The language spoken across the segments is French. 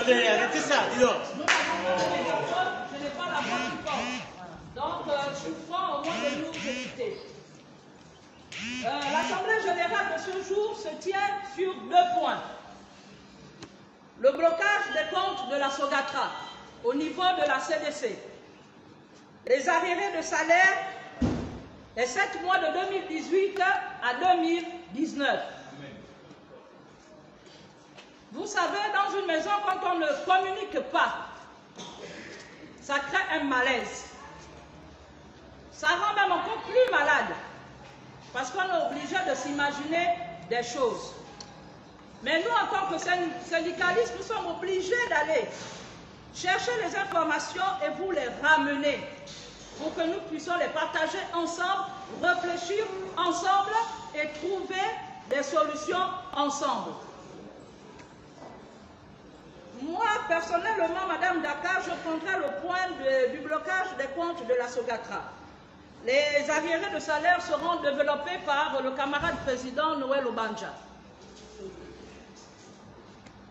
Arrêtez ça, dis donc. Je n'ai pas la voix qui porte. Donc, je prends au moins de nous écouter. L'Assemblée générale de ce jour se tient sur 2 points. Le blocage des comptes de la Sogatra au niveau de la CDC. Les arriérés de salaire les 7 mois de 2018 à 2019. Vous savez, dans une maison, quand on ne communique pas, ça crée un malaise. Ça rend même encore plus malade. Parce qu'on est obligé de s'imaginer des choses. Mais nous, en tant que syndicalistes, nous sommes obligés d'aller chercher les informations et vous les ramener pour que nous puissions les partager ensemble, réfléchir ensemble et trouver des solutions ensemble. Moi, personnellement, Madame Dakar, je prendrai le point du blocage des comptes de la Sogatra. Les arriérés de salaire seront développés par le camarade président Noël Obanja.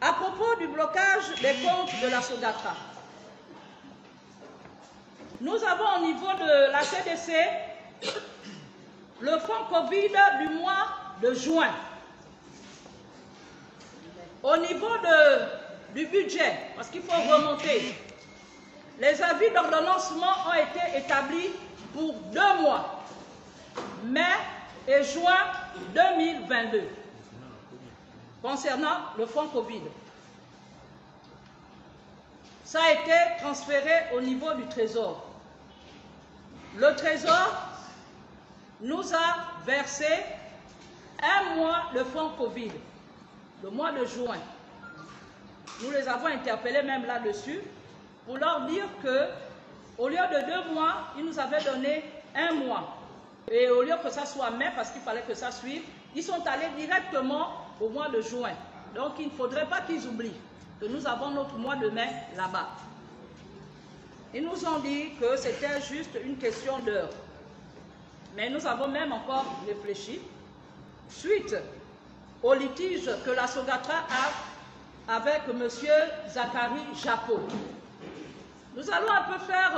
À propos du blocage des comptes de la Sogatra, nous avons au niveau de la CDC le fonds Covid du mois de juin. Au niveau du budget, parce qu'il faut remonter, les avis d'ordonnancement ont été établis pour 2 mois, mai et juin 2022, concernant le fonds Covid. Ça a été transféré au niveau du Trésor. Le Trésor nous a versé 1 mois de fonds Covid, le mois de juin. Nous les avons interpellés même là-dessus pour leur dire que au lieu de 2 mois, ils nous avaient donné 1 mois. Et au lieu que ça soit mai, parce qu'il fallait que ça suive, ils sont allés directement au mois de juin. Donc il ne faudrait pas qu'ils oublient que nous avons notre mois de mai là-bas. Ils nous ont dit que c'était juste une question d'heure. Mais nous avons même encore réfléchi. Suite au litige que la Sogatra a avec M. Zachary Japot. Nous allons un peu faire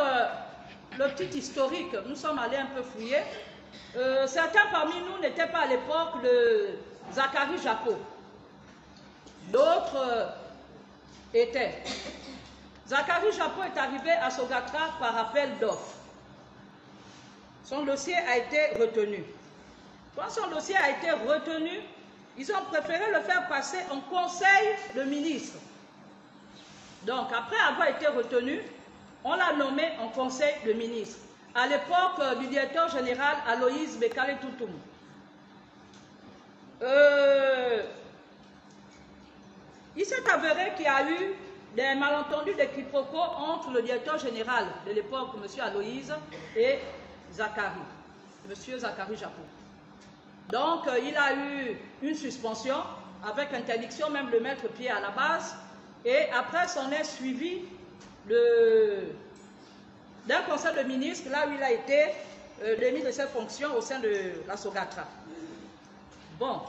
le petit historique. Nous sommes allés un peu fouiller. Certains parmi nous n'étaient pas à l'époque de Zachary Japot. D'autres étaient. Zachary Japot est arrivé à Sogatra par appel d'offres. Son dossier a été retenu. Quand son dossier a été retenu, ils ont préféré le faire passer en conseil de ministre. Donc, après avoir été retenu, on l'a nommé en conseil de ministre. À l'époque du directeur général Aloïse Bekale Toutoum. Il s'est avéré qu'il y a eu des malentendus, des quiproquos entre le directeur général de l'époque, M. Aloïse, et Zachary, M. Zachary Japot. Donc, il a eu une suspension avec interdiction même de mettre pied à la base. Et après, s'en est suivi d'un conseil de ministres, là où il a été démis de ses fonctions au sein de la Sogatra. Bon,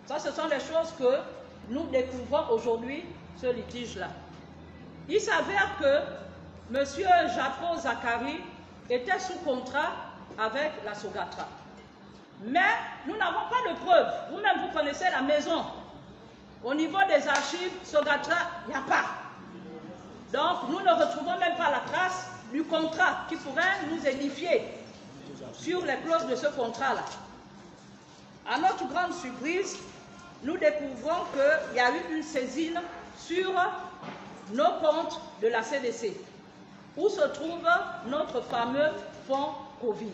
ça, ce sont les choses que nous découvrons aujourd'hui, ce litige-là. Il s'avère que M. Japot Zachary était sous contrat avec la Sogatra. Mais nous n'avons pas de preuves. Vous-même, vous connaissez la maison. Au niveau des archives, Sogatra, il n'y a pas. Donc, nous ne retrouvons même pas la trace du contrat qui pourrait nous édifier sur les clauses de ce contrat-là. En notre grande surprise, nous découvrons qu'il y a eu une saisine sur nos comptes de la CDC, où se trouve notre fameux fonds Covid.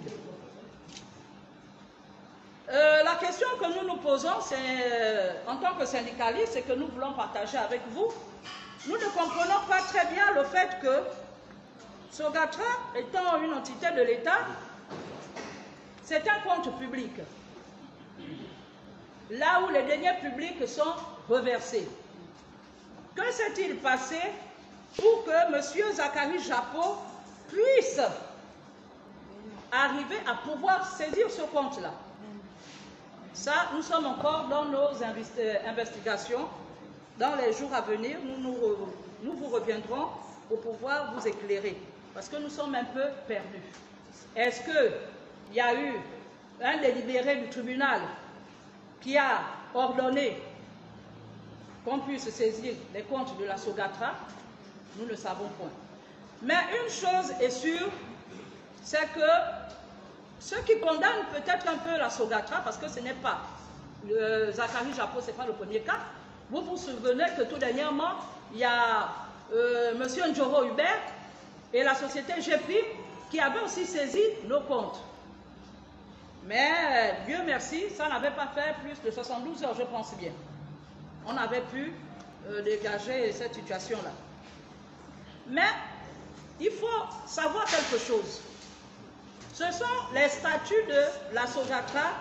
La question que nous nous posons, c'est, en tant que syndicalistes, c'est que nous voulons partager avec vous. Nous ne comprenons pas très bien le fait que Sogatra, étant une entité de l'État, c'est un compte public, là où les deniers publics sont reversés. Que s'est-il passé pour que M. Zacharie Japot puisse arriver à pouvoir saisir ce compte-là? Ça, nous sommes encore dans nos investigations. Dans les jours à venir, nous vous reviendrons pour pouvoir vous éclairer, parce que nous sommes un peu perdus. Est-ce qu'il y a eu un délibéré du tribunal qui a ordonné qu'on puisse saisir les comptes de la Sogatra? Nous ne savons point. Mais une chose est sûre, c'est que ceux qui condamnent peut-être un peu la Sogatra, parce que ce n'est pas Zacharie Japot, ce n'est pas le premier cas. Vous vous souvenez que tout dernièrement, il y a M. Njoro Hubert et la société GPRIM qui avaient aussi saisi nos comptes. Mais Dieu merci, ça n'avait pas fait plus de 72 heures, je pense bien. On avait pu dégager cette situation-là. Mais il faut savoir quelque chose. Ce sont les statuts de la Sogatra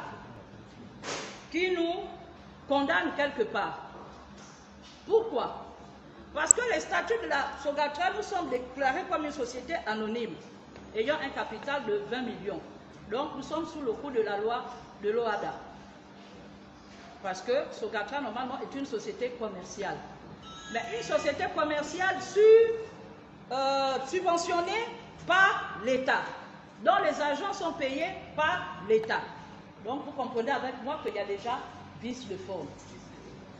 qui nous condamnent quelque part. Pourquoi? Parce que les statuts de la Sogatra nous sont déclarés comme une société anonyme, ayant un capital de 20 millions. Donc nous sommes sous le coup de la loi de l'OHADA. Parce que Sogatra, normalement, est une société commerciale. Mais une société commerciale subventionnée par l'État, dont les agents sont payés par l'État. Donc vous comprenez avec moi qu'il y a déjà vice de forme.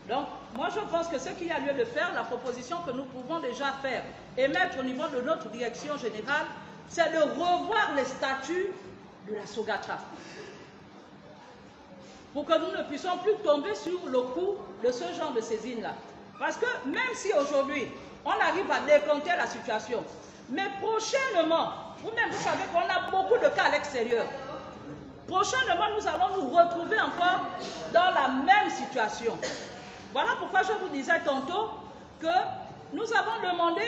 Donc moi je pense que ce qu'il y a lieu de faire, la proposition que nous pouvons déjà faire et mettre au niveau de notre direction générale, c'est de revoir les statuts de la Sogatra, pour que nous ne puissions plus tomber sur le coup de ce genre de saisine-là. Parce que même si aujourd'hui, on arrive à décompter la situation, mais prochainement, vous-même vous savez qu'on a beaucoup de cas à l'extérieur, prochainement nous allons nous retrouver encore dans la même situation. Voilà pourquoi je vous disais tantôt que nous avons demandé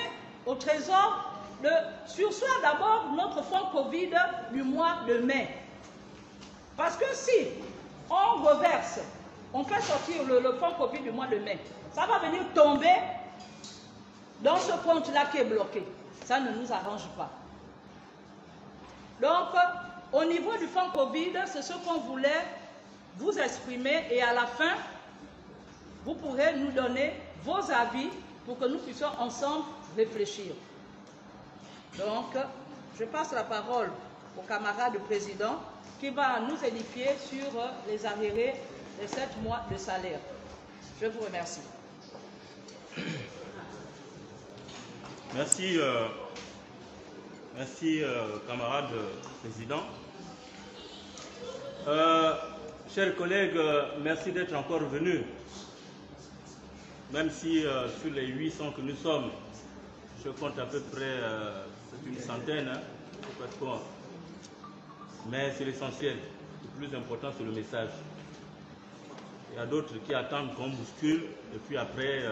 au Trésor de surseoir d'abord notre fonds Covid du mois de mai. Parce que si on reverse, on fait sortir le fonds Covid du mois de mai, ça va venir tomber dans ce compte-là qui est bloqué. Ça ne nous arrange pas. Donc, au niveau du fonds Covid, c'est ce qu'on voulait vous exprimer et à la fin, vous pourrez nous donner vos avis pour que nous puissions ensemble réfléchir. Donc, je passe la parole au camarade président qui va nous édifier sur les arriérés des 7 mois de salaire. Je vous remercie. Merci, camarade président. Chers collègues, merci d'être encore venus. Même si sur les 800 que nous sommes, je compte à peu près une centaine, hein, mais c'est l'essentiel. Le plus important, c'est le message. Il y a d'autres qui attendent qu'on bouscule, et puis après,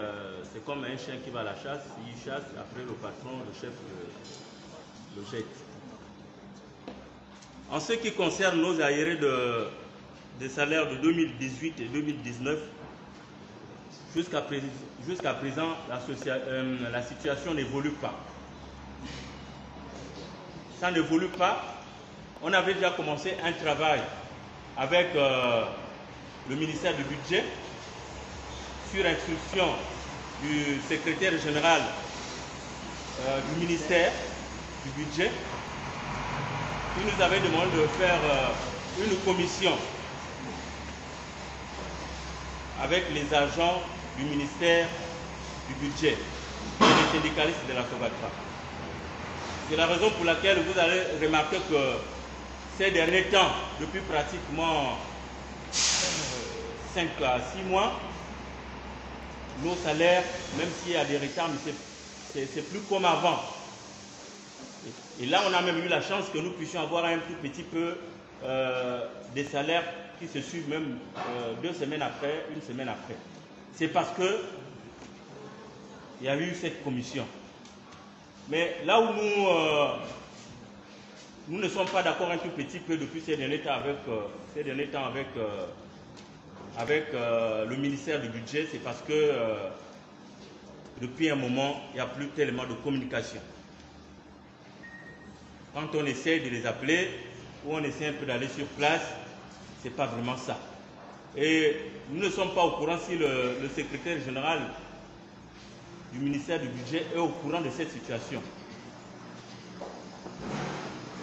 c'est comme un chien qui va à la chasse. Il chasse, après le patron, le chef, le jette. En ce qui concerne nos arriérés des salaires de 2018 et 2019, jusqu'à présent, la situation n'évolue pas. Ça n'évolue pas. On avait déjà commencé un travail avec le ministère du Budget sur instruction du secrétaire général du ministère du Budget, qui nous avait demandé de faire une commission avec les agents du ministère du Budget et les syndicalistes de la Sogatra. C'est la raison pour laquelle vous allez remarquer que ces derniers temps, depuis pratiquement 5 à 6 mois, nos salaires, même s'il y a des retards, mais c'est plus comme avant. Et là, on a même eu la chance que nous puissions avoir un tout petit peu des salaires qui se suivent même 2 semaines après, 1 semaine après. C'est parce que il y a eu cette commission. Mais là où nous ne sommes pas d'accord un tout petit peu depuis ces derniers temps avec le ministère du Budget, c'est parce que depuis un moment, il n'y a plus tellement de communication. Quand on essaie de les appeler, ou on essaie un peu d'aller sur place, ce n'est pas vraiment ça. Et nous ne sommes pas au courant si le secrétaire général du ministère du Budget est au courant de cette situation.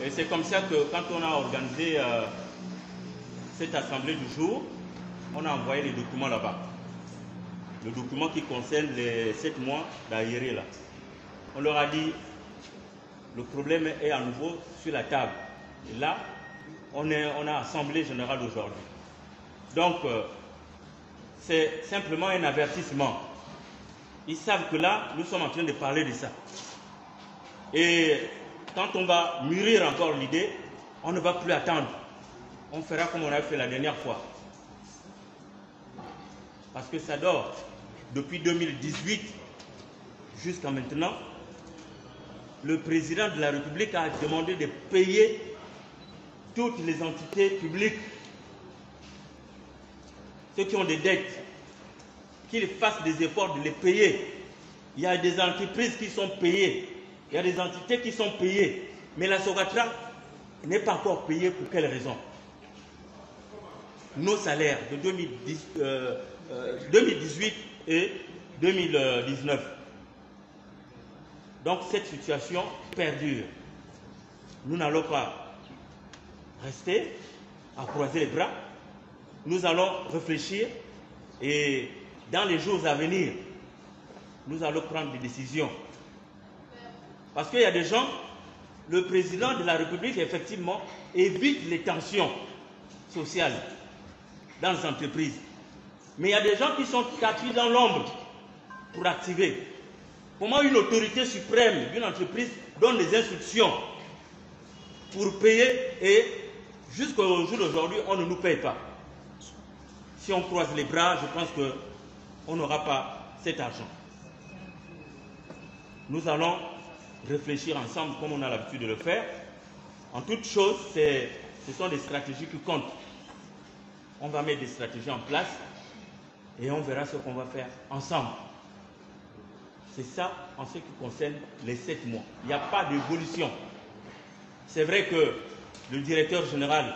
Et c'est comme ça que quand on a organisé cette assemblée du jour, on a envoyé les documents là-bas. Le document qui concerne les 7 mois d'arriéré là. On leur a dit, le problème est à nouveau sur la table. Et là, on a assemblée générale aujourd'hui. Donc, c'est simplement un avertissement. Ils savent que là, nous sommes en train de parler de ça. Et quand on va mûrir encore l'idée, on ne va plus attendre. On fera comme on a fait la dernière fois. Parce que ça dort. Depuis 2018 jusqu'à maintenant, le président de la République a demandé de payer toutes les entités publiques, ceux qui ont des dettes, qu'ils fassent des efforts de les payer. Il y a des entreprises qui sont payées, il y a des entités qui sont payées, mais la Sogatra n'est pas encore payée. Pour quelle raison? Nos salaires de 2018 et 2019. Donc cette situation perdure. Nous n'allons pas rester à croiser les bras. Nous allons réfléchir et dans les jours à venir, nous allons prendre des décisions. Parce qu'il y a des gens, le président de la République, effectivement, évite les tensions sociales dans les entreprises. Mais il y a des gens qui sont tapis dans l'ombre pour activer. Comment une autorité suprême d'une entreprise donne des instructions pour payer et jusqu'au jour d'aujourd'hui, on ne nous paye pas? Si on croise les bras, je pense qu'on n'aura pas cet argent. Nous allons réfléchir ensemble comme on a l'habitude de le faire. En toute chose, ce sont des stratégies qui comptent. On va mettre des stratégies en place et on verra ce qu'on va faire ensemble. C'est ça en ce qui concerne les 7 mois. Il n'y a pas d'évolution. C'est vrai que le directeur général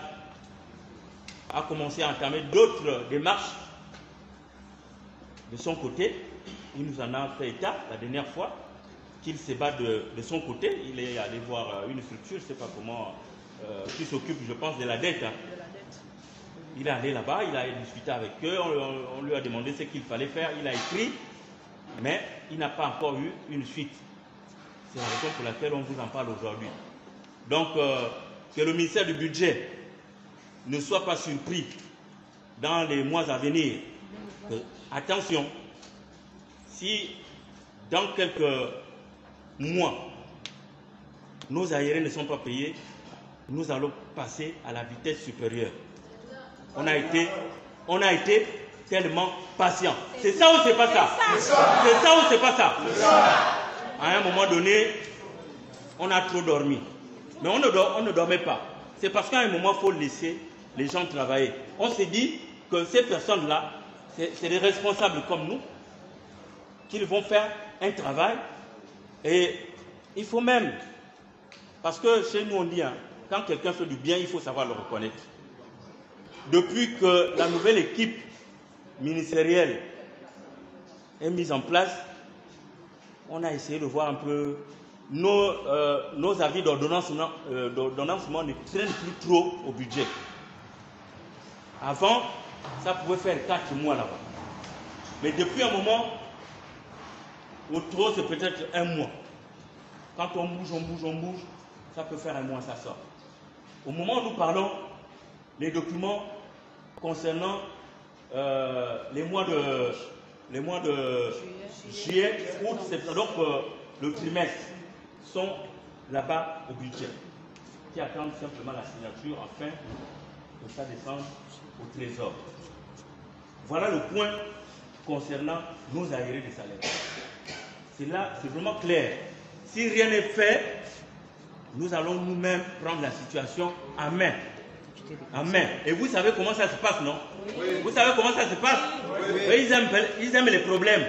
a commencé à entamer d'autres démarches de son côté. Il nous en a fait état la dernière fois qu'il se bat de son côté. Il est allé voir une structure, je ne sais pas comment, qui s'occupe, je pense, de la dette. Hein. Il est allé là-bas, il a discuté avec eux, on lui a demandé ce qu'il fallait faire, il a écrit, mais il n'a pas encore eu une suite. C'est la raison pour laquelle on vous en parle aujourd'hui. Donc, que le ministère du Budget ne soit pas surpris dans les mois à venir. Attention, si dans quelques mois, nos arriérés ne sont pas payés, nous allons passer à la vitesse supérieure. On a été tellement patient. C'est ça ou c'est pas ça? C'est ça ou c'est pas ça? À un moment donné, on a trop dormi. Mais on ne dormait pas. C'est parce qu'à un moment, il faut laisser les gens travailler. On s'est dit que ces personnes-là, c'est des responsables comme nous, qu'ils vont faire un travail. Et il faut même, parce que chez nous on dit, hein, quand quelqu'un fait du bien, il faut savoir le reconnaître. Depuis que la nouvelle équipe ministérielle est mise en place, on a essayé de voir un peu nos avis d'ordonnancement ne traînent plus trop au budget. Avant, ça pouvait faire 4 mois là-bas. Mais depuis un moment, au trop c'est peut-être 1 mois. Quand on bouge, ça peut faire 1 mois, ça sort. Au moment où nous parlons, les documents concernant les mois de juillet, août, septembre. Donc le trimestre sont là-bas au budget, qui attendent simplement la signature afin que ça descende au trésor. Voilà le point concernant nos aérés de salaire. C'est là, c'est vraiment clair. Si rien n'est fait, nous allons nous-mêmes prendre la situation en main. En main. Et vous savez comment ça se passe, non? Oui. Vous savez comment ça se passe? Oui. Oui, ils aiment les problèmes.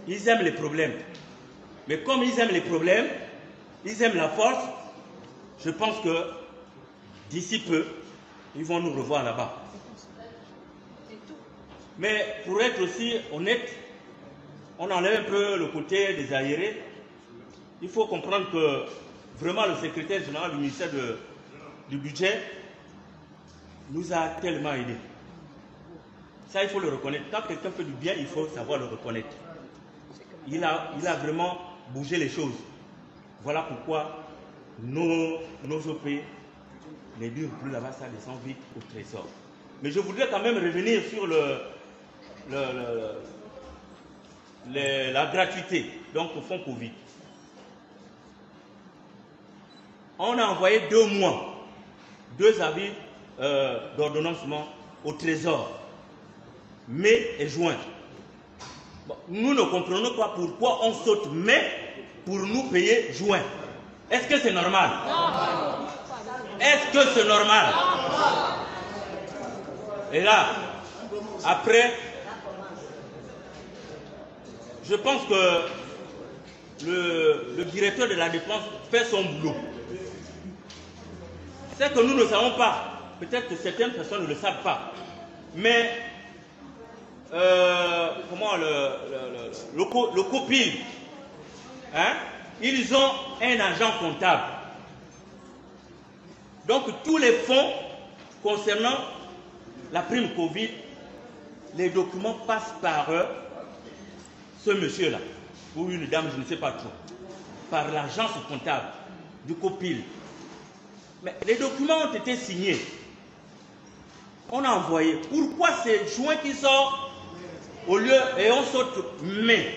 Ils aiment les problèmes. Mais comme ils aiment les problèmes, ils aiment la force, je pense que d'ici peu, ils vont nous revoir là-bas. Mais pour être aussi honnête, on enlève un peu le côté des aérés. Il faut comprendre que vraiment le secrétaire général du ministère du budget nous a tellement aidés. Ça, il faut le reconnaître. Quand quelqu'un fait du bien, il faut savoir le reconnaître. Il a vraiment bougé les choses. Voilà pourquoi nos OP ne durent plus là-bas, ça descend vite au trésor. Mais je voudrais quand même revenir sur la gratuité, donc au fonds Covid. On a envoyé 2 mois, 2 avis d'ordonnancement au trésor, mai et juin. Bon, nous ne comprenons pas pourquoi on saute mai pour nous payer juin. Est-ce que c'est normal? Est-ce que c'est normal? Et là, après, je pense que le directeur de la dépense fait son boulot. C'est que nous ne savons pas, peut-être que certaines personnes ne le savent pas, mais comment le COPIL, hein, ils ont un agent comptable. Donc tous les fonds concernant la prime Covid, les documents passent par ce monsieur-là, ou une dame, je ne sais pas trop, par l'agence comptable du COPIL. Mais les documents ont été signés. On a envoyé. Pourquoi c'est juin qui sort au lieu et on saute mai?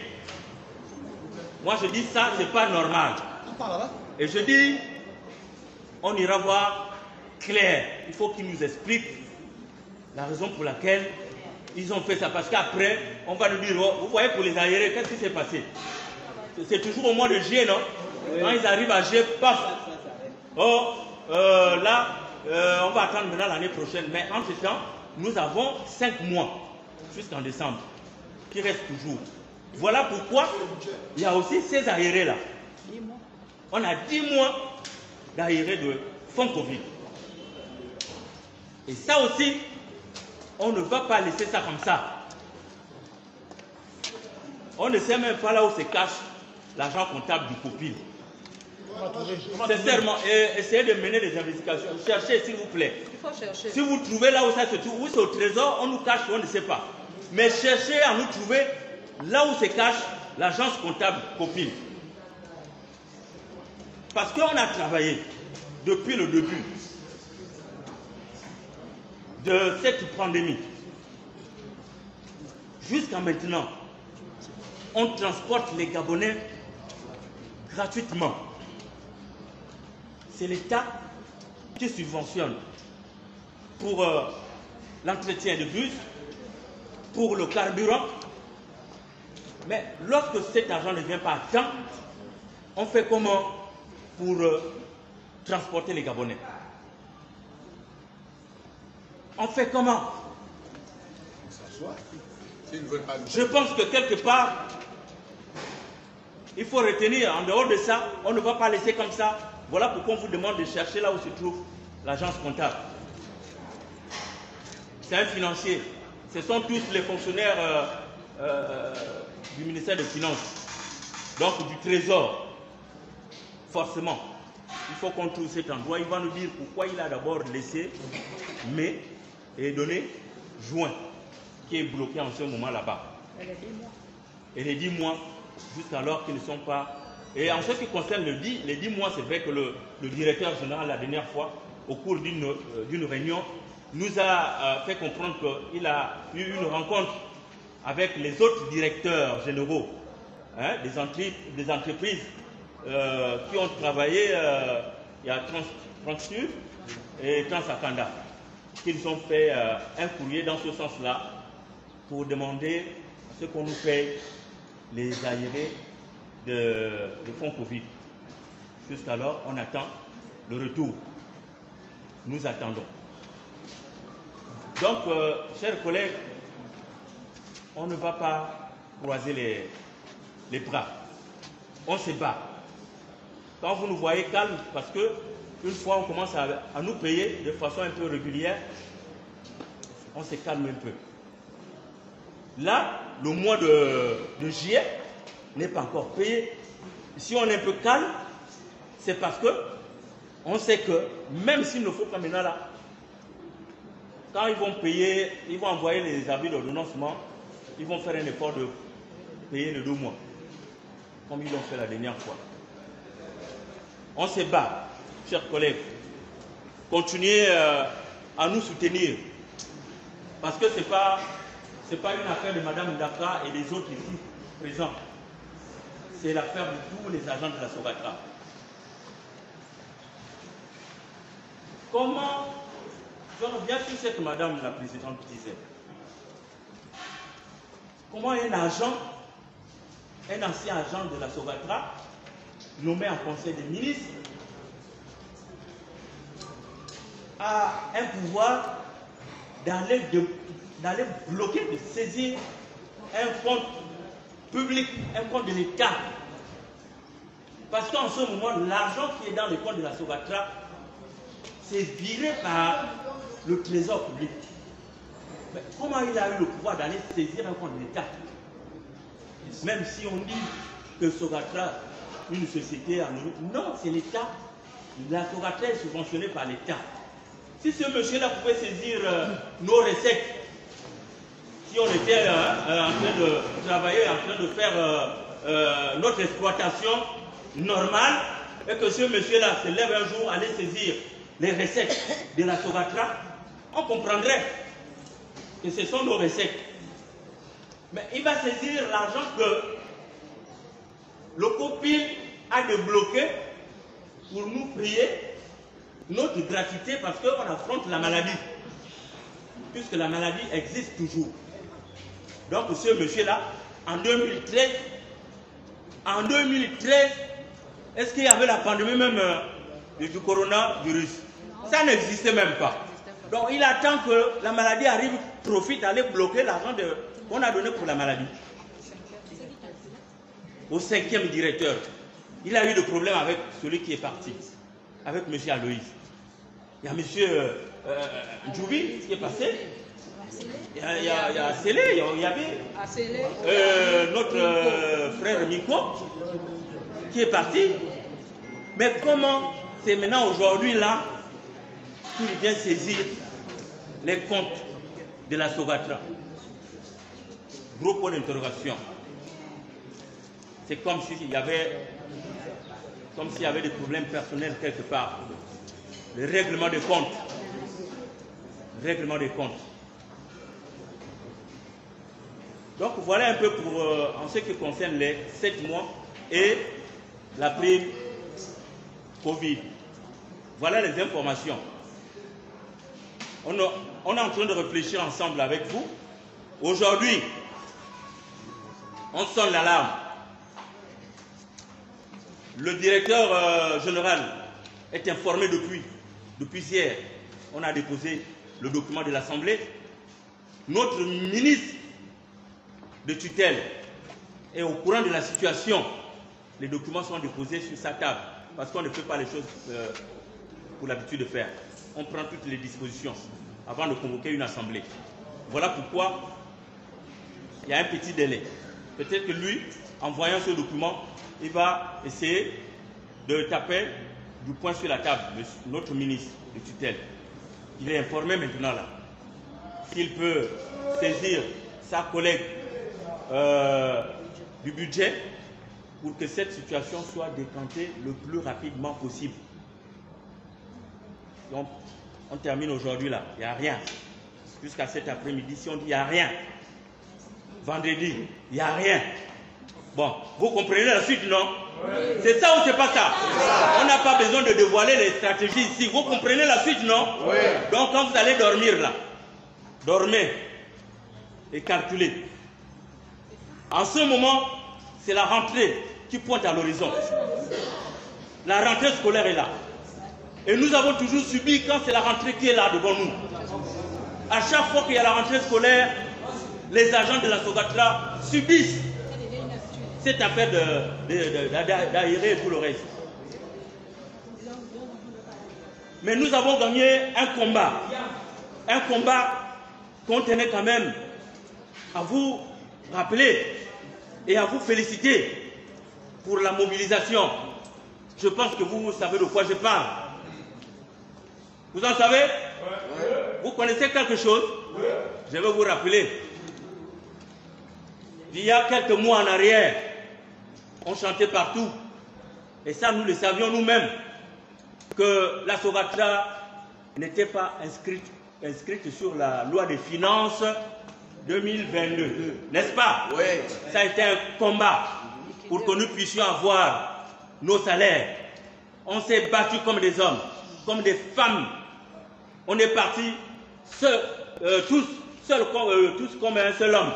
Moi je dis ça, c'est pas normal. Et je dis, on ira voir Claire. Il faut qu'il nous explique la raison pour laquelle ils ont fait ça. Parce qu'après, on va nous dire, oh, vous voyez pour les aérés, qu'est-ce qui s'est passé? C'est toujours au mois de juillet, non? Oui. Quand ils arrivent à juillet, paf! Oh, là, on va attendre maintenant l'année prochaine. Mais en ce temps, nous avons 5 mois jusqu'en décembre qui restent toujours. Voilà pourquoi il y a aussi ces aérés-là. On a 10 mois d'aérés de fonds Covid. Et ça aussi, on ne va pas laisser ça comme ça. On ne sait même pas là où se cache l'agent comptable du COPIL. Sincèrement, essayez de mener des investigations. Cherchez, s'il vous plaît. Il faut chercher. Si vous trouvez là où ça se trouve, où c'est au trésor, on nous cache, on ne sait pas. Mais cherchez à nous trouver là où se cache l'agence comptable COPIL. Parce qu'on a travaillé depuis le début de cette pandémie jusqu'à maintenant. On transporte les Gabonais gratuitement. C'est l'État qui subventionne pour l'entretien de bus, pour le carburant. Mais lorsque cet argent ne vient pas à temps, on fait comment pour transporter les Gabonais? On fait comment? Je pense que quelque part, il faut retenir, en dehors de ça, on ne va pas laisser comme ça. Voilà pourquoi on vous demande de chercher là où se trouve l'agence comptable. C'est un financier. Ce sont tous les fonctionnaires du ministère des Finances, donc du Trésor. Forcément, il faut qu'on trouve cet endroit. Il va nous dire pourquoi il a d'abord laissé mai et donné juin, qui est bloqué en ce moment là-bas. Et les 10 mois, jusqu'alors qu'ils ne sont pas... Et en ce qui concerne les 10 mois, c'est vrai que le directeur général, la dernière fois, au cours d'une réunion, nous a fait comprendre qu'il a eu une rencontre avec les autres directeurs généraux des entreprises qui ont travaillé, il y a Transnur et Transakanda, qu'ils ont fait un courrier dans ce sens-là pour demander à ce qu'on nous paye les arriérés de fonds Covid. Jusqu'alors, on attend le retour. Nous attendons. Donc, chers collègues, on ne va pas croiser les bras. On se bat. Quand vous nous voyez calmes, parce que une fois on commence à nous payer de façon un peu régulière, on se calme un peu. Là, le mois de juillet n'est pas encore payé. Si on est un peu calme, c'est parce que on sait que même s'il ne faut pas maintenant là, quand ils vont payer, ils vont envoyer les avis d'ordonnancement, ils vont faire un effort de payer les 2 mois, comme ils l'ont fait la dernière fois. On se bat, chers collègues. Continuez à nous soutenir. Parce que ce n'est pas une affaire de Mme Ndaka et des autres ici présents. C'est l'affaire de tous les agents de la Sogatra. Comment, je reviens sur ce que Mme la Présidente disait. Comment un ancien agent de la Sogatra, nommé en Conseil des ministres, a un pouvoir d'aller bloquer, de saisir un compte public, un compte de l'État. Parce qu'en ce moment, l'argent qui est dans le compte de la Sogatra, c'est viré par le trésor public. Mais comment il a eu le pouvoir d'aller saisir un compte de l'État? Même si on dit que Sogatra, une société en Europe, non, c'est l'État. La Sogatra est subventionnée par l'État. Si ce monsieur-là pouvait saisir nos recettes, si on était en train de travailler, en train de faire notre exploitation normale, et que ce monsieur-là se lève un jour, aller saisir les recettes de la Sogatra, on comprendrait que ce sont nos recettes. Mais il va saisir l'argent que le COPIL a débloqué pour nous payer notre gratuité parce qu'on affronte la maladie. Puisque la maladie existe toujours. Donc ce monsieur-là, en 2013, est-ce qu'il y avait la pandémie même du coronavirus? Ça n'existait même pas. Donc il attend que la maladie arrive, profite, aller bloquer l'argent qu'on a donné pour la maladie. Au 5e directeur, il a eu des problèmes avec celui qui est parti, avec M. Aloïs. Il y a M. Djoubi qui est passé. Il y a Célé, il y avait notre frère Miko qui est parti. Mais comment c'est maintenant aujourd'hui là qu'il vient saisir les comptes de la Sogatra? Gros point d'interrogation. C'est comme s'il y avait des problèmes personnels quelque part. Le règlement des comptes. Règlement des comptes. Donc voilà un peu pour en ce qui concerne les 7 mois et la prime Covid. Voilà les informations. On est en train de réfléchir ensemble avec vous. Aujourd'hui, on sonne l'alarme. Le directeur général est informé depuis hier. On a déposé le document de l'Assemblée. Notre ministre de tutelle est au courant de la situation. Les documents sont déposés sur sa table parce qu'on ne fait pas les choses pour l'habitude de faire. On prend toutes les dispositions avant de convoquer une assemblée. Voilà pourquoi il y a un petit délai. Peut-être que lui, en voyant ce document, il va essayer de taper du poing sur la table, notre ministre de tutelle. Il est informé maintenant là qu'il peut saisir sa collègue du budget pour que cette situation soit décantée le plus rapidement possible. Donc, On termine aujourd'hui là, il n'y a rien. Jusqu'à cet après-midi, si on dit il n'y a rien. Vendredi, il n'y a rien. Bon, vous comprenez la suite, non? Oui. C'est ça ou c'est pas ça? On n'a pas besoin de dévoiler les stratégies ici. Vous comprenez la suite, non? Oui. Donc quand vous allez dormir là, dormez et calculez. En ce moment, c'est la rentrée qui pointe à l'horizon. La rentrée scolaire est là. Et nous avons toujours subi quand c'est la rentrée qui est là devant nous. À chaque fois qu'il y a la rentrée scolaire, les agents de la Sogatra subissent cette affaire d'aérer et tout le reste. Mais nous avons gagné un combat qu'on tenait quand même à vous rappeler et à vous féliciter pour la mobilisation. Je pense que vous savez de quoi je parle. Vous en savez? Vous connaissez quelque chose? Je vais vous rappeler. Il y a quelques mois en arrière, on chantait partout. Et ça, nous le savions nous-mêmes, que la Sogatra n'était pas inscrite sur la loi des finances 2022. N'est-ce pas? Oui. Ça a été un combat pour que nous puissions avoir nos salaires. On s'est battus comme des hommes, comme des femmes. On est partis tous comme un seul homme.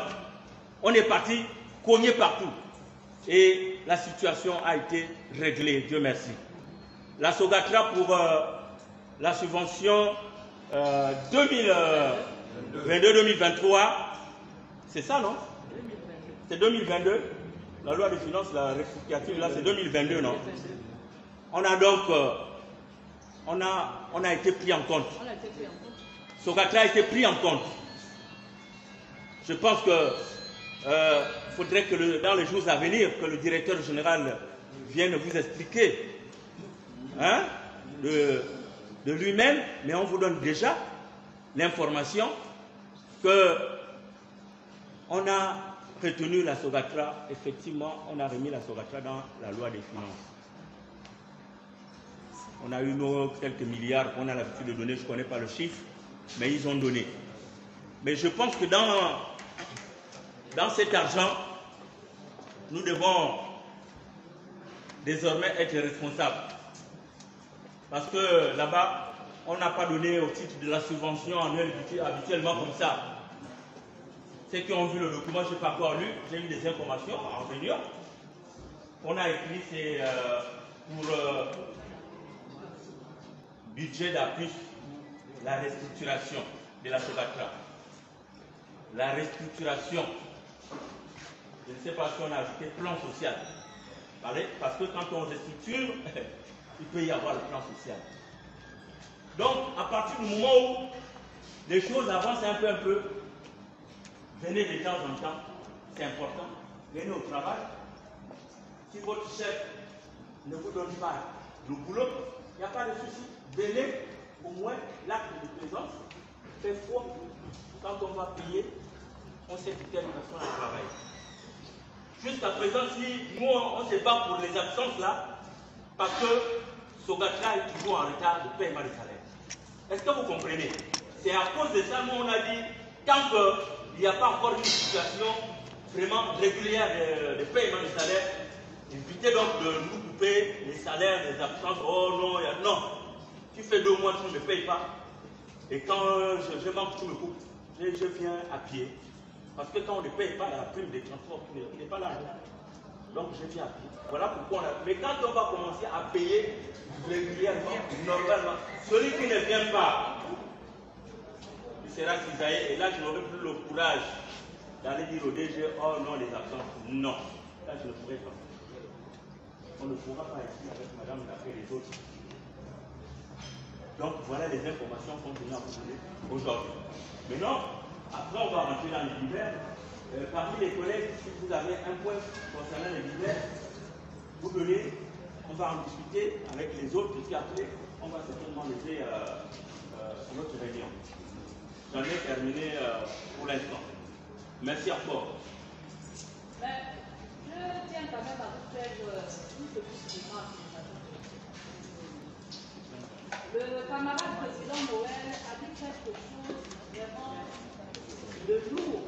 On est partis cogner partout. Et la situation a été réglée, Dieu merci. La Sogatra pour la subvention 2022-2023, c'est ça, non? C'est 2022. La loi de finances, la rectificative, là, c'est 2022, non? On a donc... on a été pris en compte. Sogatra a été pris en compte. Je pense que faudrait que dans les jours à venir, que le directeur général vienne vous expliquer hein, de lui-même, mais on vous donne déjà l'information que on a retenu la Sogatra. Effectivement, on a remis la Sogatra dans la loi des finances. On a eu quelques milliards qu'on a l'habitude de donner, je ne connais pas le chiffre, mais ils ont donné. Mais je pense que dans cet argent, nous devons désormais être responsables. Parce que là-bas, on n'a pas donné au titre de la subvention annuelle habituellement comme ça. Ceux qui ont vu le document, je n'ai pas encore lu, j'ai eu des informations en réunion. On a écrit, c'est pour budget d'appui, la restructuration de la Sogatra. La restructuration. Je ne sais pas si on a ajouté plan social. Parce que quand on restructure, il peut y avoir le plan social. Donc, à partir du moment où les choses avancent un peu, venez de temps en temps, c'est important, venez au travail. Si votre chef ne vous donne pas le boulot, il n'y a pas de souci. Venez, au moins, l'acte de présence fait foi. Quand on va payer, on sait de quelle façon on travaille. Jusqu'à présent, si nous, on se bat pour les absences là, parce que Sogatra est toujours en retard de paiement des salaires. Est-ce que vous comprenez? C'est à cause de ça, nous, on a dit, tant qu'il n'y a pas encore une situation vraiment régulière de paiement des salaires, évitez donc de nous couper les salaires, les absences. Oh non, non. Tu fais 2 mois, tu ne me payes pas. Et quand je manque, tu me coupes. Je viens à pied. Parce que quand on ne paye pas, la prime des transports, il n'est pas là. Donc je viens à pied. Voilà pourquoi on a... Mais quand on va commencer à payer régulièrement, normalement, celui qui ne vient pas, il sera cisaillé. Et là, je n'aurai plus le courage d'aller dire au DG, oh non, les absences. Non. Là, je ne pourrai pas. On ne pourra pas ici avec madame d'après les autres. Donc voilà les informations qu'on vient à vous donner aujourd'hui. Maintenant, après on va rentrer dans les divers. Parmi les collègues, si vous avez un point concernant les divers, vous donnez, on va en discuter avec les autres, et puis après, on va certainement lever notre réunion. J'en ai terminé pour l'instant. Merci encore. Je tiens quand même à vous faire une petite remarque. Le camarade président Noël a dit quelque chose vraiment de lourd.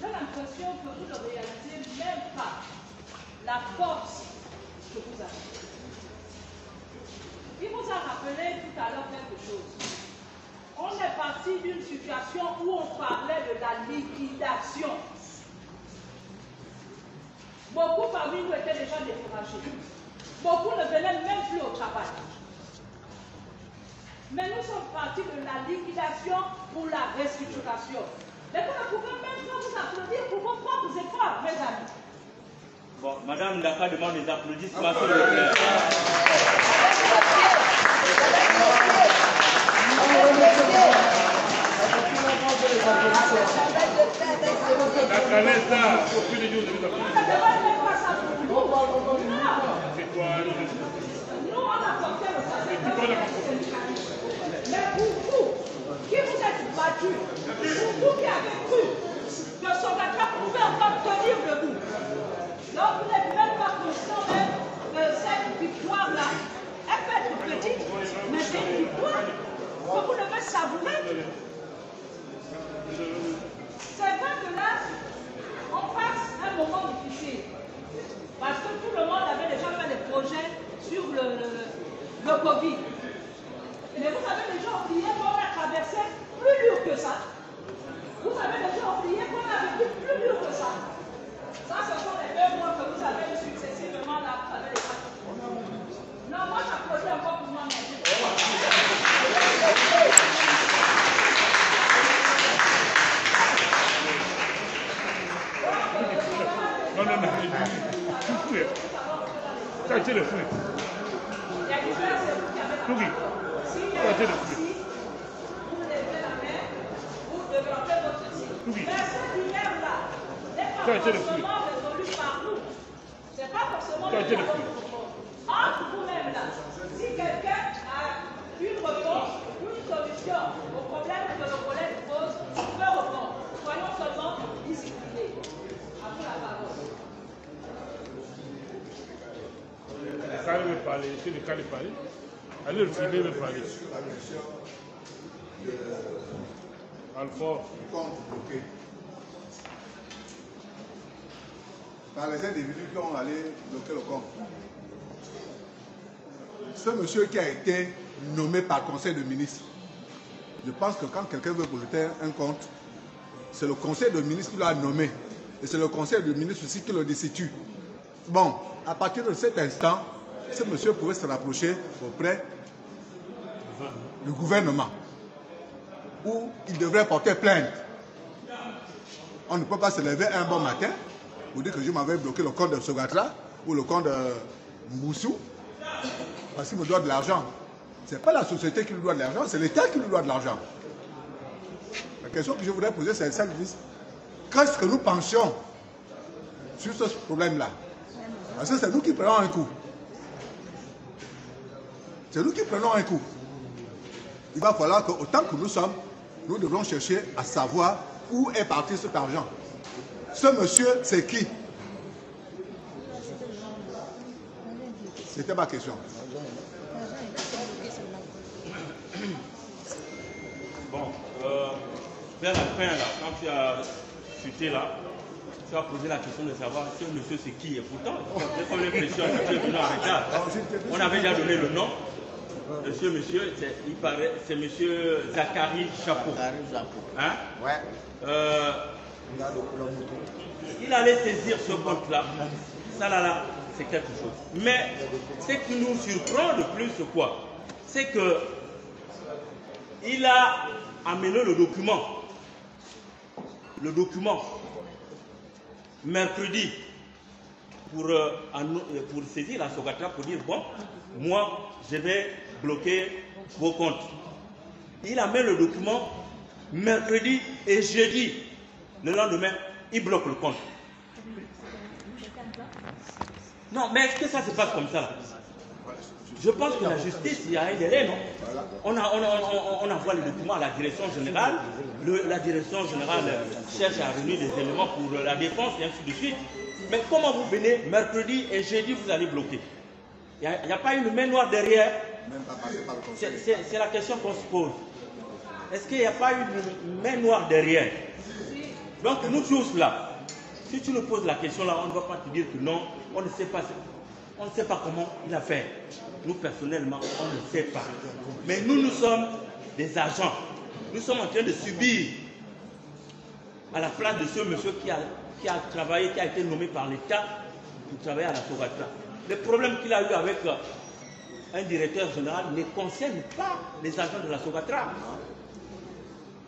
J'ai l'impression que vous ne réalisez même pas la force que vous avez. Il vous a rappelé tout à l'heure quelque chose. On est parti d'une situation où on parlait de la liquidation. Beaucoup parmi nous étaient déjà découragés. Beaucoup ne venaient même plus au travail. Mais nous sommes partis de la liquidation pour la restructuration. Mais vous ne pouvez même pas vous applaudir pour vos propres efforts, mes amis. Bon, Madame Ndaka demande des applaudissements sur le plaît. Mais pour vous, qui vous êtes battus, pour vous qui avez cru que Sogatra pouvait encore tenir debout, donc vous n'êtes même pas conscient même que cette victoire-là, elle peut être petite, mais c'est une victoire que vous devez savourer. C'est vrai que là, on passe un moment difficile, parce que tout le monde avait déjà fait des projets sur le Covid. Mais vous avez déjà oublié qu'on a traversé plus dur que ça. Vous avez déjà oublié qu'on a vécu plus dur que ça. Ça, ce sont les 2 mois que vous avez successivement là avec les partis. Non, moi j'applaudis encore pour moi-même. Non, non, non. Ça a été le fruit. Il y a une différence, c'est vous qui avez la Oui. vous levez la main, vous développez votre site. Oui. Mais cette lumière-là n'est pas forcément résolue par nous. Ce n'est pas forcément résolue par nous. Entre vous-même là, si quelqu'un a une réponse, une solution au problème que le collègue pose, il peut répondre. Soyons seulement disciplinés. À vous la parole. Quand il veut parler, c'est le cas de parler. Allez, le filet veut parler. Alfort. Par les individus qui ont allé bloquer le compte. Ce monsieur qui a été nommé par le conseil de ministres, je pense que quand quelqu'un veut bloquer un compte, c'est le conseil de ministres qui l'a nommé. Et c'est le conseil de ministres aussi qui le destitue. Bon, à partir de cet instant, ce monsieur pouvait se rapprocher auprès du gouvernement, où il devrait porter plainte. On ne peut pas se lever un bon matin pour dire que je m'avais bloqué le compte de Sogatra ou le compte de Mboussou parce qu'il me doit de l'argent. Ce n'est pas la société qui lui doit de l'argent, c'est l'État qui lui doit de l'argent. La question que je voudrais poser, c'est celle-ci. Qu'est-ce que nous pensions sur ce problème-là? Parce que c'est nous qui prenons un coup. C'est nous qui prenons un coup. Il va falloir qu'autant que nous sommes, nous devons chercher à savoir où est parti cet argent. Ce monsieur, c'est qui? C'était ma question. Bon, vers la fin, là, quand tu as chuté là, tu as posé la question de savoir ce monsieur c'est qui. Et pourtant, j'ai comme l'impression que tu es venu en retard. On avait déjà donné le nom. Monsieur, il paraît, c'est monsieur Zachary Chapeau. Hein? Ouais. Il allait saisir ce compte-là. Ça là, c'est quelque chose. Mais ce qui nous surprend le plus, c'est quoi? C'est que il a amené le document. Le document. Mercredi. Pour saisir la Sogatra pour dire, bon, moi, je vais bloquer vos comptes. Il amène le document mercredi et jeudi. Le lendemain, il bloque le compte. Non, mais est-ce que ça se passe comme ça? Je pense que la justice, il y a un délai, non? On envoie le document à la direction générale. La direction générale cherche à réunir des éléments pour la défense et ainsi de suite. Mais comment vous venez mercredi et jeudi, vous allez bloquer? Il n'y a pas une main noire derrière. Même pas passé par le conseil. C'est la question qu'on se pose. Est-ce qu'il n'y a pas eu une main noire derrière? Donc nous tous là, si tu nous poses la question là, on ne va pas te dire que non, on ne sait pas. On ne sait pas comment il a fait. Nous personnellement, on ne sait pas. Mais nous sommes des agents. Nous sommes en train de subir à la place de ce monsieur qui a travaillé, qui a été nommé par l'État pour travailler à la Sogatra. Le problème qu'il a eu avec un directeur général ne concerne pas les agents de la Sogatra.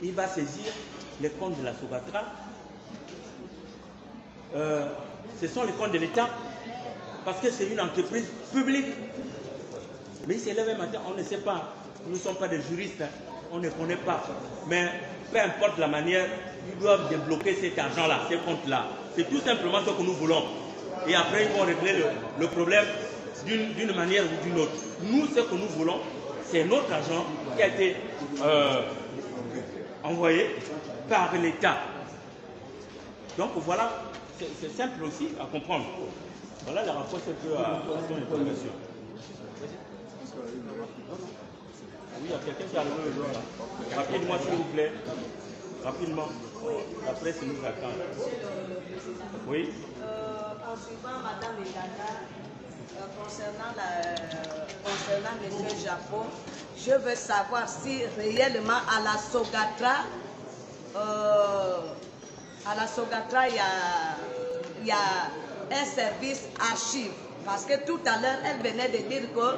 Il va saisir les comptes de la Sogatra. Ce sont les comptes de l'État parce que c'est une entreprise publique. Mais il s'est levé matin, on ne sait pas. Nous ne sommes pas des juristes, hein. On ne connaît pas. Mais peu importe la manière, ils doivent débloquer cet argent-là, ces comptes-là. C'est tout simplement ce que nous voulons. Et après, ils vont régler le problème d'une manière ou d'une autre. Nous, ce que nous voulons, c'est notre argent qui a été envoyé par l'État. Donc voilà, c'est simple aussi à comprendre. Voilà la réponse à ton interrogation. Oui, il y a quelqu'un qui a levé le doigt là. Rapidement, s'il vous plaît. Rapidement. La presse nous attend. Oui. En suivant Mme Elana, concernant M. Japon, je veux savoir si réellement à la Sogatra, il y a un service archive. Parce que tout à l'heure, elle venait de dire que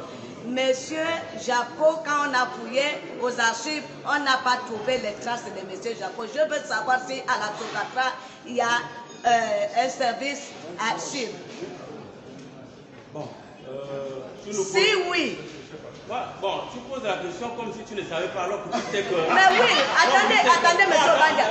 Monsieur Japon, quand on a fouillé aux archives, on n'a pas trouvé les traces de Monsieur Japon. Je veux savoir si à la Sogatra, il y a un service archive. Bon, si oui. Bon, tu poses la question comme si tu ne savais pas alors que tu sais que... Mais oui, attendez, M. Obanja.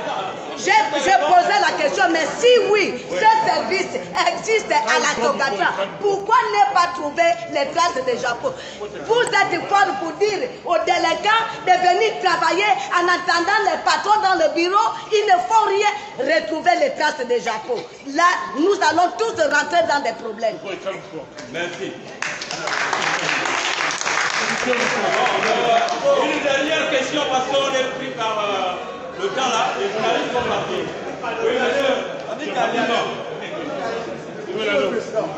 J'ai posé la question, mais si oui, ce service existe à la Sogatra, pourquoi ne pas trouver les traces de Japon? Vous êtes fort pour dire aux délégués de venir travailler en attendant les patrons dans le bureau, ils ne font rien, retrouver les traces de Japon. Là, nous allons tous rentrer dans des problèmes. Merci. Une dernière question parce qu'on est pris par le temps là, les journalistes sont partis. Oui, monsieur.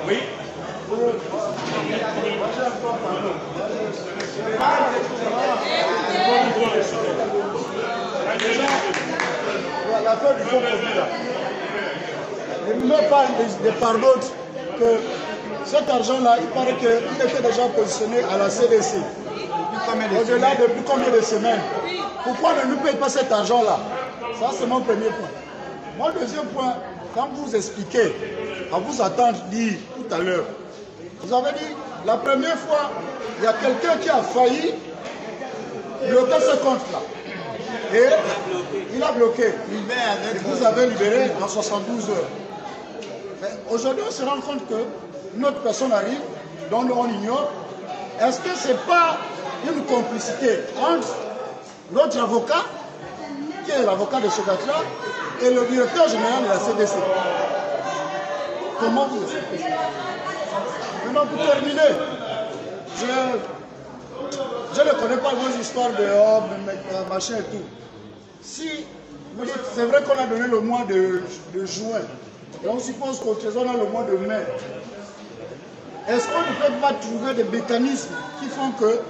Oui. L'affaire du fonds Covid là. Ne me parle de part d'autre que cet argent-là, il paraît qu'il était déjà positionné à la CDC. Au-delà de plus combien de semaines. Pourquoi ne nous paye pas cet argent-là? Ça, c'est mon premier point. Mon deuxième point, quand vous expliquez, à vous attendre dire tout à l'heure, vous avez dit, la première fois, il y a quelqu'un qui a failli bloquer ce compte-là. Et il a bloqué. Et vous avez libéré en 72 heures. Mais aujourd'hui, on se rend compte que une autre personne arrive, dont on ignore. Est-ce que ce n'est pas une complicité entre notre avocat, qui est l'avocat de Sogatra, et le directeur général de la CDC? Comment vous expliquez ça? Maintenant, pour terminer, je ne connais pas vos histoires de machin et tout. Si vous dites, c'est vrai qu'on a donné le mois de juin, et on suppose qu'au Trésor, on a le mois de mai. Est-ce qu'on ne peut pas trouver des mécanismes qui font que,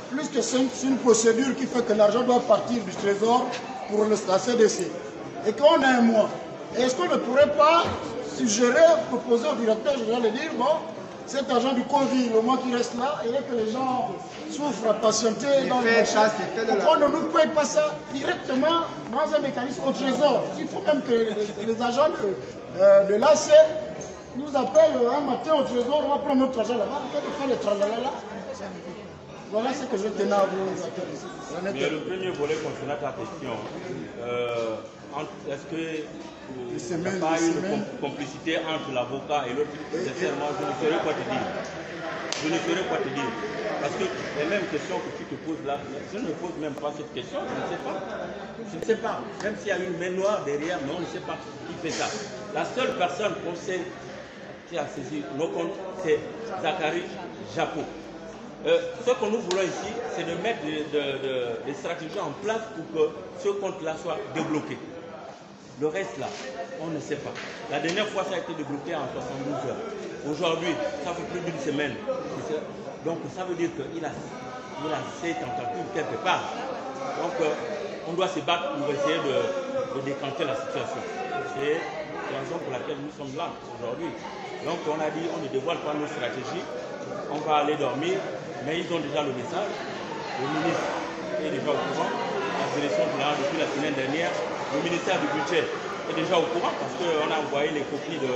plus que c'est une procédure qui fait que l'argent doit partir du Trésor pour la CDC, et qu'on a un mois, est-ce qu'on ne pourrait pas suggérer, proposer au directeur général de dire, bon, cet argent du Covid, le mois qui reste là, et que les gens souffrent à patienter dans le marché, pourquoi on ne nous paye pas ça directement dans un mécanisme au Trésor? Il faut même que les agents de l'AC nous appellent un matin au Trésor, on va prendre notre argent là-bas, on va faire le tralala là. Voilà ce que je tenais à vous intéresser. Mais le premier volet concernant ta question, est-ce que il n'y a pas une complicité entre l'avocat et l'autre? Sincèrement, je ne saurais quoi te dire. Je ne saurais quoi te dire. Parce que les mêmes questions que tu te poses là, je ne me pose même pas cette question, je ne sais pas. Je ne sais pas. Même s'il y a une main noire derrière, mais on ne sait pas qui fait ça. La seule personne qu'on sait qui a saisi nos comptes, c'est Zachary Japon. Ce que nous voulons ici, c'est de mettre des stratégies en place pour que ce compte-là soit débloqué. Le reste là, on ne sait pas. La dernière fois, ça a été débloqué en 72 heures. Aujourd'hui, ça fait plus d'une semaine. Donc ça veut dire qu'il a ses tentacules quelque part. Donc on doit se battre pour essayer de décanter la situation. C'est la raison pour laquelle nous sommes là aujourd'hui. Donc on a dit, on ne dévoile pas nos stratégies, on va aller dormir, mais ils ont déjà le message. Le ministre est déjà au courant, la direction générale depuis la semaine dernière, le ministère du budget est déjà au courant parce qu'on a envoyé les copies de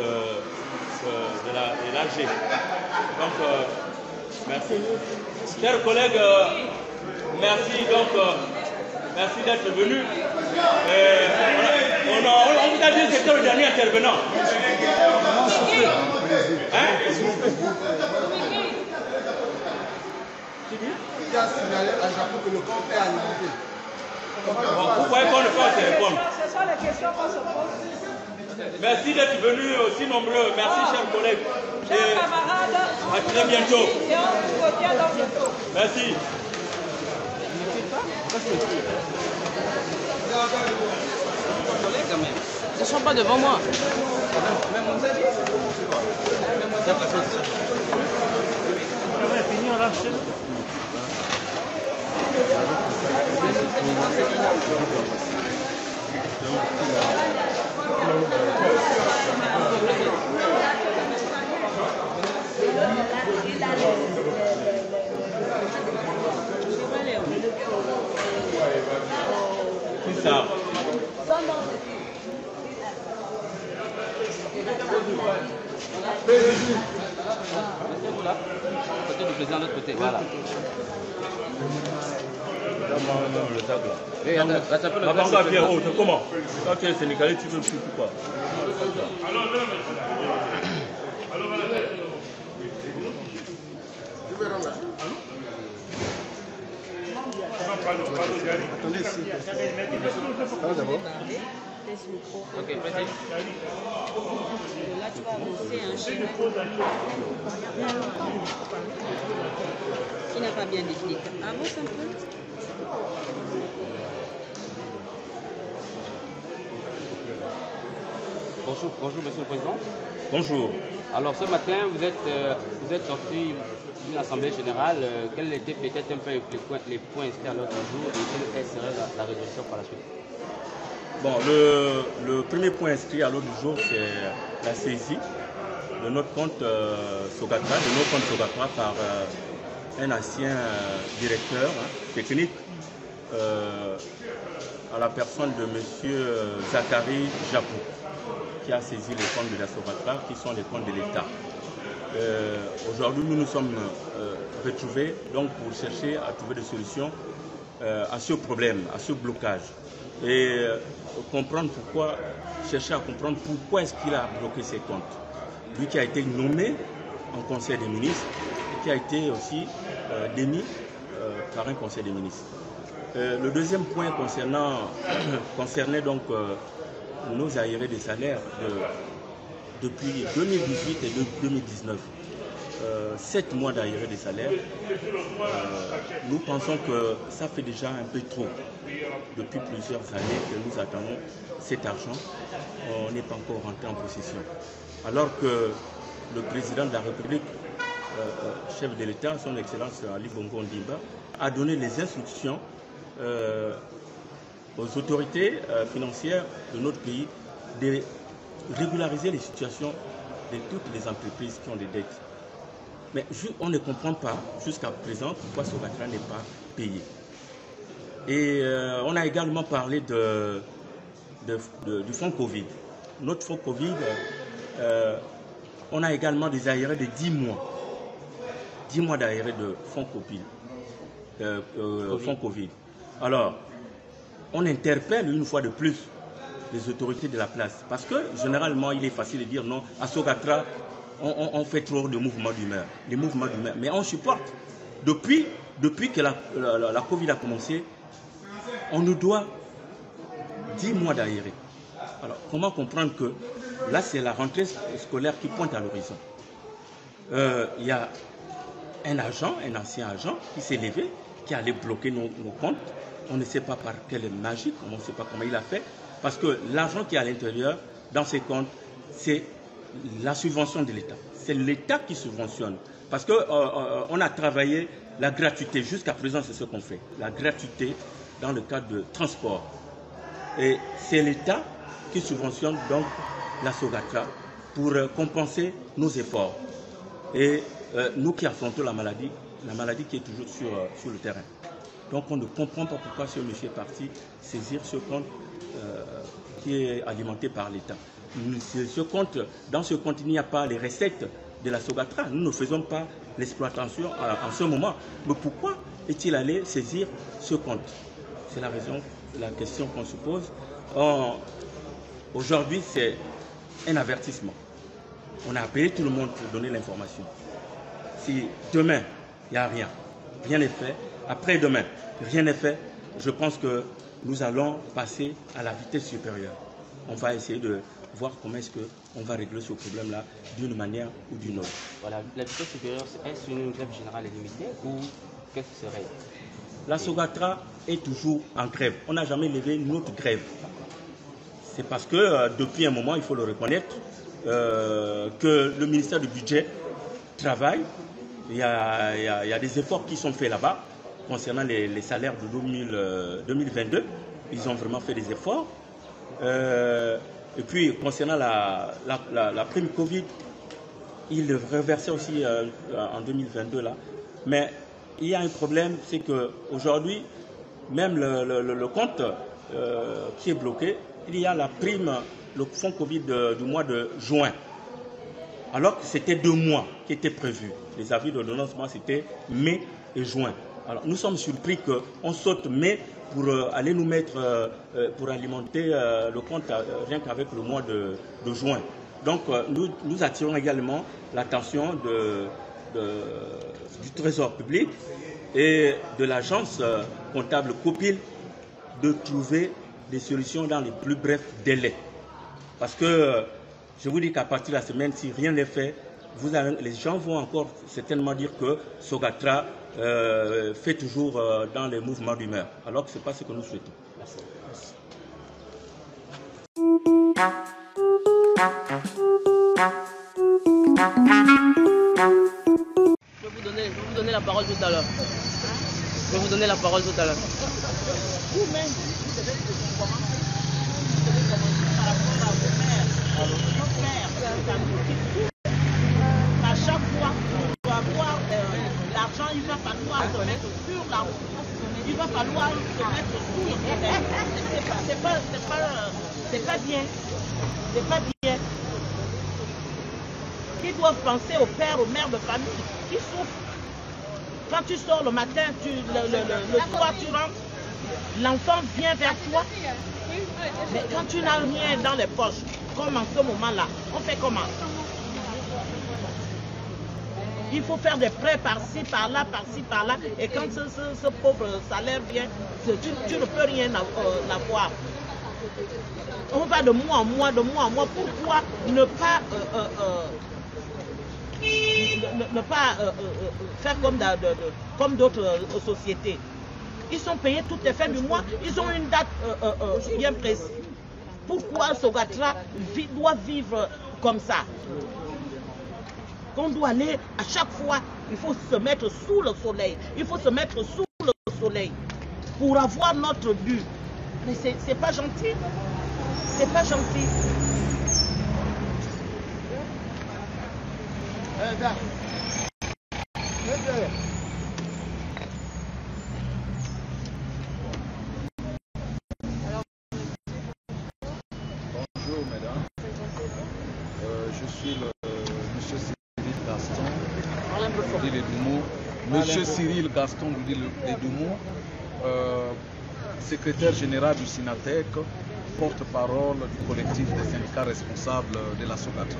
l'AG. Donc merci. Chers collègues, merci donc. Merci d'être venu. On vous a dit que c'était le dernier intervenant. Hein? Il a signalé à Japon que le camp est alimenté. Vous voyez qu'on ne peut pas se répondre. Ce sont les questions qu'on se pose. Merci d'être venus aussi nombreux. Merci, chers collègues. Chers camarades, à très bientôt. Et on vous revient dans bientôt. Merci. Ils ne sont pas devant moi. C'est ça. Mettez-vous là, côté du président, de l'autre côté, voilà. Le sac là. Et attrapez le Mabanga Pierrot, c'est comment? Quand tu es sénégalais, tu veux plus quoi? Attendez ici. Ça va d'abord. Ok, vas-y. Là, tu vas avancer un chemin qui n'a pas bien déclic. Avance un peu. Bonjour, monsieur le président. Bonjour. Alors, ce matin, vous êtes sorti d'une assemblée générale. Quels étaient peut-être un peu les points inscrits à l'ordre du jour et quelle serait la résolution par la suite? Bon, le premier point inscrit à l'ordre du jour, c'est la saisie de notre compte Sogatra, de nos comptes Sogatra par un ancien directeur technique à la personne de M. Zachary Japon, qui a saisi les comptes de la Sogatra, qui sont les comptes de l'État. Aujourd'hui, nous nous sommes retrouvés donc, pour chercher à trouver des solutions à ce problème, à ce blocage. Et chercher à comprendre pourquoi est-ce qu'il a bloqué ses comptes. Lui qui a été nommé en Conseil des ministres et qui a été aussi démis par un Conseil des ministres. Le deuxième point concernait donc nos arriérés des salaires depuis 2018 et 2019. 7 mois d'arriérés des salaires, nous pensons que ça fait déjà un peu trop. Depuis plusieurs années que nous attendons cet argent, on n'est pas encore rentré en possession. Alors que le président de la République, chef de l'État, son Excellence Ali Bongo Ondimba, a donné les instructions aux autorités financières de notre pays de régulariser les situations de toutes les entreprises qui ont des dettes. Mais on ne comprend pas jusqu'à présent pourquoi Sogatra n'est pas payé. Et on a également parlé du fonds Covid. Notre fonds Covid, on a également des arriérés de 10 mois. 10 mois d'arriérés de fonds Covid. Alors, on interpelle une fois de plus les autorités de la place. Parce que généralement, il est facile de dire non, à Sogatra, on fait trop de mouvements d'humeur. Les mouvements d'humeur. Mais on supporte. Depuis que la Covid a commencé, on nous doit 10 mois d'arriérés. Alors, comment comprendre que là, c'est la rentrée scolaire qui pointe à l'horizon. Il y a un agent, un ancien agent, qui s'est levé, qui allait bloquer nos comptes. On ne sait pas par quelle magie, on ne sait pas comment il a fait, parce que l'argent qui est à l'intérieur, dans ces comptes, c'est la subvention de l'État. C'est l'État qui subventionne. Parce qu'on a travaillé la gratuité, jusqu'à présent c'est ce qu'on fait, la gratuité dans le cadre de transport. Et c'est l'État qui subventionne donc la Sogatra pour compenser nos efforts. Et nous qui affrontons la maladie qui est toujours sur le terrain. Donc on ne comprend pas pourquoi ce monsieur est parti saisir ce compte qui est alimenté par l'État. Dans ce compte, il n'y a pas les recettes de la Sogatra. Nous ne faisons pas l'exploitation en ce moment. Mais pourquoi est-il allé saisir ce compte? C'est la question qu'on se pose. Aujourd'hui, c'est un avertissement. On a appelé tout le monde pour donner l'information. Si demain, il n'y a rien, rien n'est fait, après-demain, rien n'est fait, je pense que nous allons passer à la vitesse supérieure. On va essayer de voir comment est-ce qu'on va régler ce problème-là d'une manière ou d'une autre. Voilà, la vitesse supérieure, est-ce une grève générale illimitée ou qu'est-ce que serait? La Sogatra est toujours en grève. On n'a jamais levé notre grève. C'est parce que depuis un moment, il faut le reconnaître, que le ministère du Budget travaille. Il y a des efforts qui sont faits là-bas concernant les salaires de 2022. Ils ont vraiment fait des efforts. Et puis, concernant la prime Covid, ils le reversaient aussi en 2022 là. Mais il y a un problème, c'est qu'aujourd'hui, même le compte qui est bloqué, il y a la prime, le fonds Covid du mois de juin. Alors que c'était 2 mois qui étaient prévus. Les avis d'ordonnancement, c'était mai et juin. Alors nous sommes surpris qu'on saute mai pour aller nous mettre, pour alimenter le compte rien qu'avec le mois de juin. Donc nous attirons également l'attention du Trésor public et de l'agence comptable COPIL de trouver des solutions dans les plus brefs délais. Parce que je vous dis qu'à partir de la semaine, si rien n'est fait, les gens vont encore certainement dire que Sogatra fait toujours dans les mouvements d'humeur, alors que ce n'est pas ce que nous souhaitons. Merci. Je vais vous donner la parole tout à l'heure. Je vais vous donner la parole tout à l'heure. Vous-même, vous devez commencer par rapport à vos mères. À chaque fois qu'on doit avoir l'argent, il va falloir se mettre sur la route. Il va falloir se mettre sur le problème. C'est pas bien. C'est pas bien. Ils doivent penser aux pères, aux mères de famille qui souffrent. Quand tu sors le matin, le soir tu rentres, l'enfant vient vers toi. Mais quand tu n'as rien dans les poches, comme en ce moment-là, on fait comment? Il faut faire des prêts par-ci, par-là, et quand ce pauvre salaire vient, tu ne peux rien avoir. On va de mois en mois, pourquoi ne pas faire comme d'autres sociétés? Ils sont payés toutes les fins du mois, ils ont une date bien précise. Pourquoi Sogatra doit vivre comme ça? On doit aller à chaque fois, il faut se mettre sous le soleil. Il faut se mettre sous le soleil pour avoir notre but. Mais c'est pas gentil. C'est pas gentil. Bonjour mesdames, je suis le monsieur Cyril Gaston du Doumou. Monsieur Cyril Gaston du Doumou, secrétaire général du Synatec, porte-parole du collectif des syndicats responsables de la Sogatra.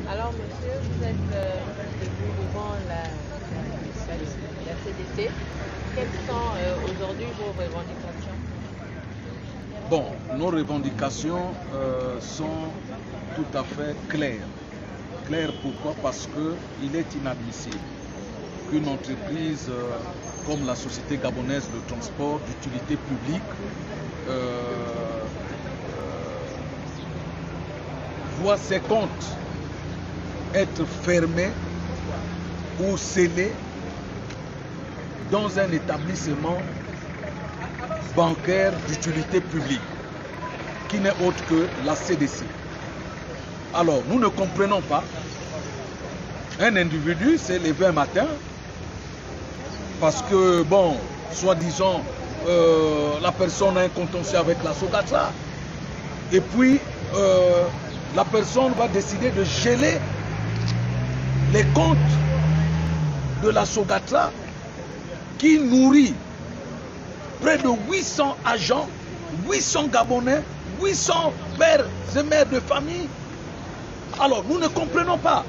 Alors monsieur, vous êtes debout devant la CDC. Quelles sont aujourd'hui vos revendications? Bon, nos revendications sont tout à fait claires. Claires pourquoi? Parce qu'il est inadmissible qu'une entreprise comme la Société gabonaise de transport d'utilité publique voit ses comptes être fermés ou scellés dans un établissement bancaire d'utilité publique qui n'est autre que la CDC. Alors, nous ne comprenons pas. Un individu s'est levé un matin parce que, bon, soi-disant, la personne a un contentieux avec la Sogatra. Et puis, la personne va décider de geler les comptes de la Sogatra qui nourrit près de 800 agents, 800 Gabonais, 800 pères et mères de famille. Alors, nous ne comprenons pas.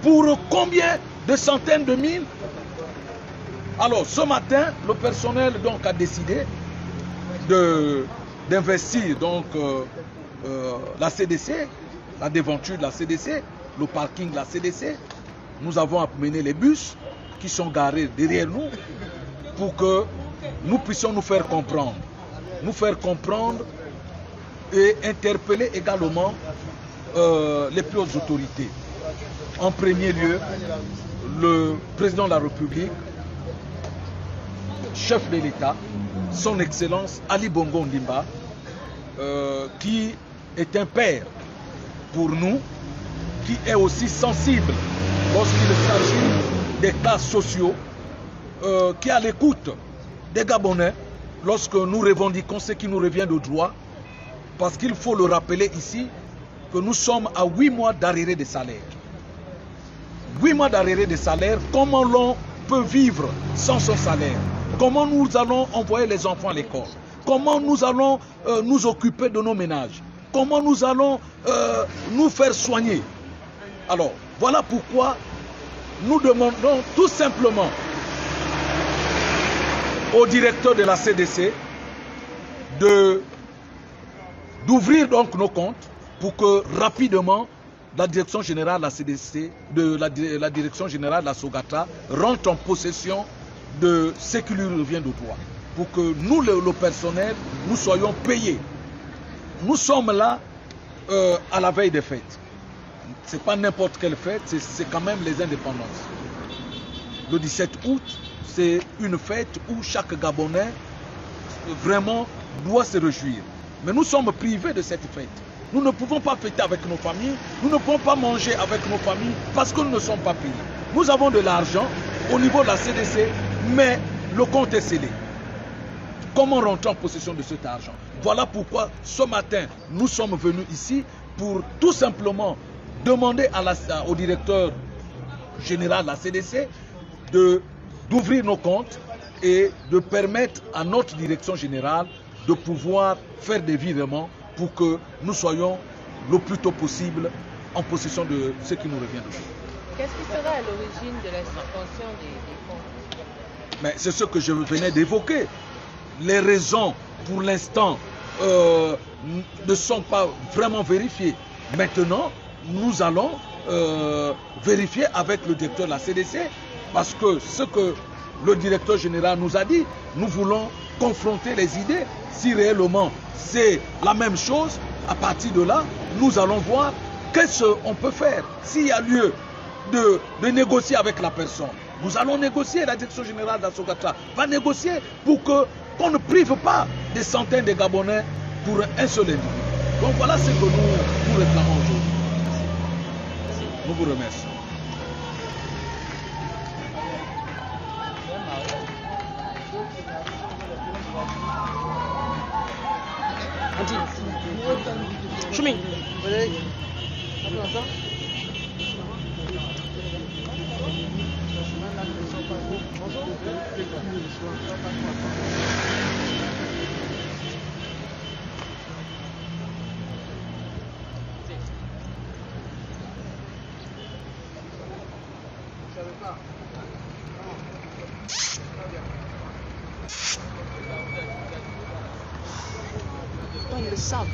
Pour combien de centaines de mille? Alors, ce matin, le personnel donc a décidé d'investir donc la CDC, la devanture de la CDC, le parking de la CDC. Nous avons amené les bus qui sont garés derrière nous pour que nous puissions nous faire comprendre et interpeller également les plus hautes autorités. En premier lieu, le président de la République, chef de l'État, son Excellence Ali Bongo Ondimba, qui est un père pour nous, qui est aussi sensible lorsqu'il s'agit des cas sociaux, qui est à l'écoute des Gabonais lorsque nous revendiquons ce qui nous revient de droit, parce qu'il faut le rappeler ici que nous sommes à 8 mois d'arriérés de salaire. 8 mois d'arriérés de salaire, comment l'on peut vivre sans son salaire? Comment nous allons envoyer les enfants à l'école? Comment nous allons nous occuper de nos ménages? Comment nous allons nous faire soigner? Alors, voilà pourquoi nous demandons tout simplement au directeur de la CDC d'ouvrir donc nos comptes pour que rapidement la direction générale de la CDC, la direction générale de la Sogatra rentre en possession de ce qui lui revient de droit. Pour que nous, le personnel, nous soyons payés. Nous sommes là à la veille des fêtes. Ce n'est pas n'importe quelle fête, c'est quand même les indépendances. Le 17 août, c'est une fête où chaque Gabonais vraiment doit se réjouir. Mais nous sommes privés de cette fête. Nous ne pouvons pas fêter avec nos familles, nous ne pouvons pas manger avec nos familles parce que nous ne sommes pas payés. Nous avons de l'argent au niveau de la CDC, mais le compte est scellé. Comment rentrer en possession de cet argent? Voilà pourquoi ce matin, nous sommes venus ici pour tout simplement demander au directeur général de la CDC d'ouvrir nos comptes et de permettre à notre direction générale de pouvoir faire des virements pour que nous soyons le plus tôt possible en possession de ce qui nous revient de nous. Qu'est-ce qui sera à l'origine de la suspension des comptes? Mais c'est ce que je venais d'évoquer. Les raisons, pour l'instant, ne sont pas vraiment vérifiées. Maintenant, nous allons vérifier avec le directeur de la CDC, parce que ce que le directeur général nous a dit, nous voulons confronter les idées. Si réellement c'est la même chose, à partir de là, nous allons voir qu'est-ce qu'on peut faire. S'il y a lieu de négocier avec la personne, nous allons négocier. La direction générale de la Sogatra va négocier pour qu'on ne prive pas des centaines de Gabonais pour un seul individu. Donc voilà ce que nous réclamons aujourd'hui. Nous vous remercions. Chemin. Ils le savent.